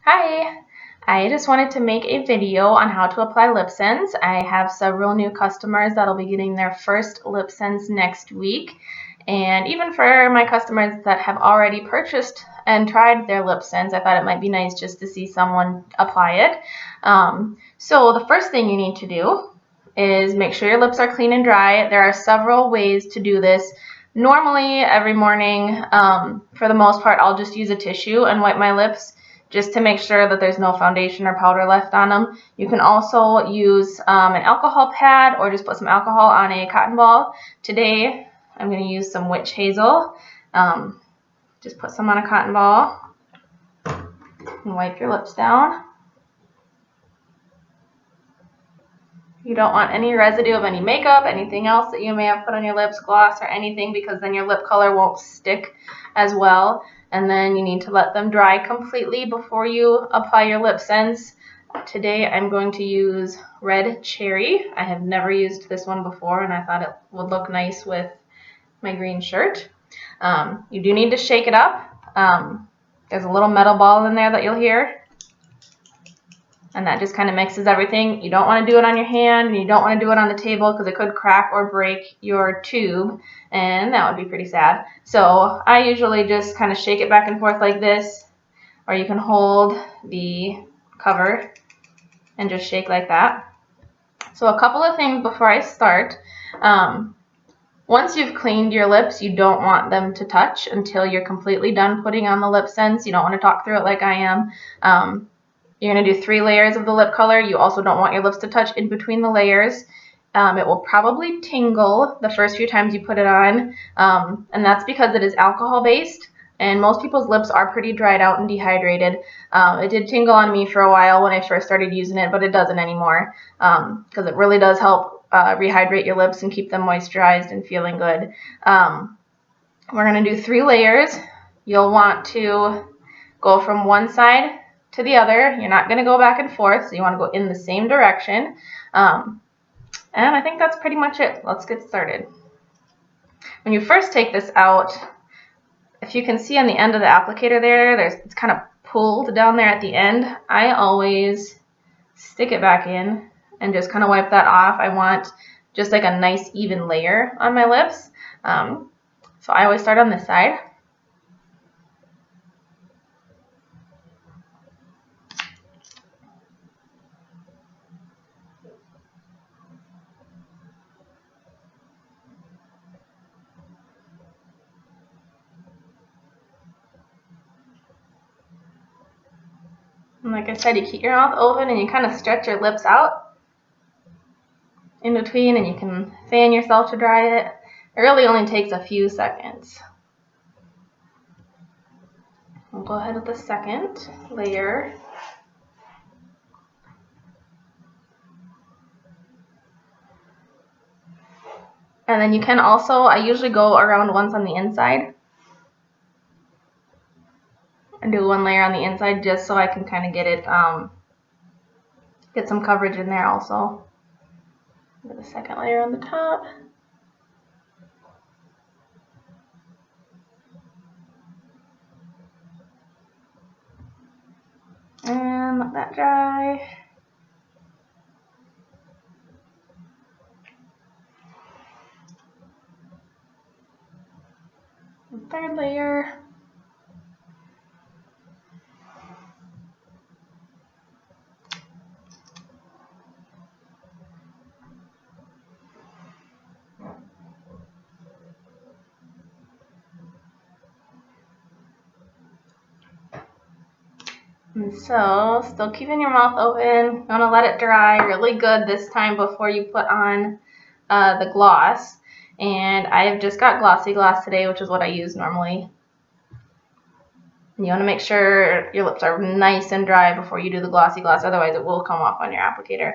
Hi, I just wanted to make a video on how to apply LipSense. I have several new customers that'll be getting their first LipSense next week. And even for my customers that have already purchased and tried their LipSense, I thought it might be nice just to see someone apply it. So the first thing you need to do is make sure your lips are clean and dry. There are several ways to do this. Normally, every morning, for the most part, I'll just use a tissue and wipe my lips just to make sure that there's no foundation or powder left on them. You can also use an alcohol pad or just put some alcohol on a cotton ball. Today, I'm going to use some witch hazel. Just put some on a cotton ball and wipe your lips down. You don't want any residue of any makeup, anything else that you may have put on your lips, gloss or anything, because then your lip color won't stick as well. And then you need to let them dry completely before you apply your LipSense. Today I'm going to use Red Cherry. I have never used this one before and I thought it would look nice with my green shirt. You do need to shake it up. There's a little metal ball in there that you'll hear. And that just kind of mixes everything. You don't want to do it on your hand, and you don't want to do it on the table because it could crack or break your tube, and that would be pretty sad. So I usually just kind of shake it back and forth like this, or you can hold the cover and just shake like that. So a couple of things before I start. Once you've cleaned your lips, you don't want them to touch until you're completely done putting on the LipSense. You don't want to talk through it like I am. You're going to do 3 layers of the lip color. You also don't want your lips to touch in between the layers. It will probably tingle the first few times you put it on, and that's because it is alcohol based, and most people's lips are pretty dried out and dehydrated. It did tingle on me for a while when I first started using it, but it doesn't anymore because it really does help rehydrate your lips and keep them moisturized and feeling good. We're going to do 3 layers. You'll want to go from one side to the other. You're not going to go back and forth, so you want to go in the same direction. And I think that's pretty much it. Let's get started. When you first take this out, if you can see on the end of the applicator there, it's kind of pulled down there at the end. I always stick it back in and just kind of wipe that off. I want just like a nice even layer on my lips. So I always start on this side. And like I said, you keep your mouth open and you kind of stretch your lips out in between, and you can fan yourself to dry it. It really only takes a few seconds. We'll go ahead with the second layer. And then you can also, I usually go around once on the inside and do 1 layer on the inside just so I can kind of get it, get some coverage in there also. Get the second layer on the top. And let that dry. And 3rd layer. And so, still keeping your mouth open, you want to let it dry really good this time before you put on the gloss. And I've just got Glossy Gloss today, which is what I use normally. And you want to make sure your lips are nice and dry before you do the Glossy Gloss, otherwise it will come off on your applicator.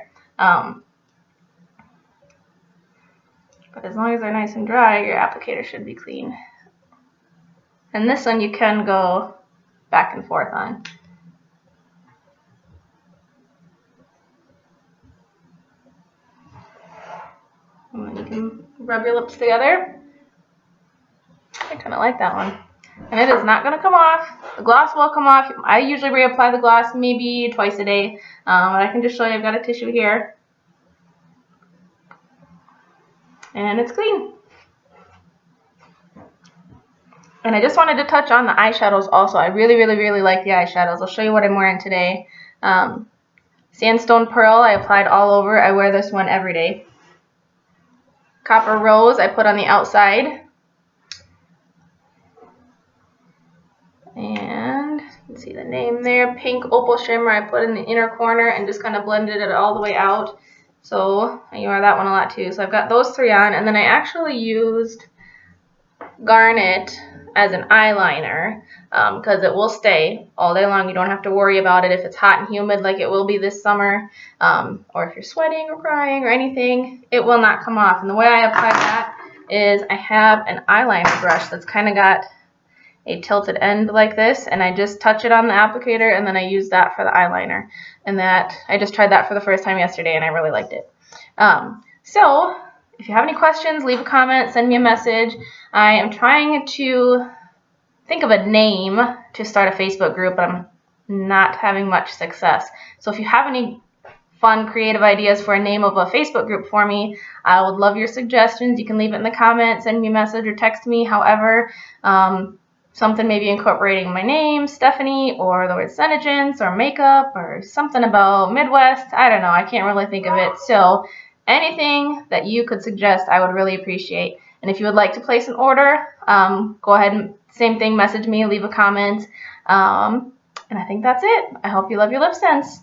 But as long as they're nice and dry, your applicator should be clean. And this one you can go back and forth on. And then you can rub your lips together. I kind of like that one. And it is not going to come off. The gloss will come off. I usually reapply the gloss maybe twice a day. But I can just show you, I've got a tissue here. And it's clean. And I just wanted to touch on the eyeshadows also. I really, really, really like the eyeshadows. I'll show you what I'm wearing today. Sandstone Pearl, I applied all over. I wear this one every day. Copper Rose, I put on the outside. And you can see the name there. Pink Opal Shimmer, I put in the inner corner and just kind of blended it all the way out. So I wear that one a lot too. So I've got those three on. And then I actually used Garnet as an eyeliner because it will stay all day long. You don't have to worry about it if it's hot and humid like it will be this summer, or if you're sweating or crying or anything, it will not come off. And the way I apply that is I have an eyeliner brush that's kind of got a tilted end like this, and I just touch it on the applicator and then I use that for the eyeliner. And that I just tried that for the first time yesterday and I really liked it. So if you have any questions, leave a comment, send me a message. I am trying to think of a name to start a Facebook group, but I'm not having much success. So if you have any fun, creative ideas for a name of a Facebook group for me, I would love your suggestions. You can leave it in the comments, send me a message, or text me, however. Something maybe incorporating my name, Stephanie, or the word Senegence, or makeup, or something about Midwest. I don't know. I can't really think of it. So anything that you could suggest, I would really appreciate. And if you would like to place an order, go ahead and same thing, message me, leave a comment. And I think that's it. I hope you love your lip sense.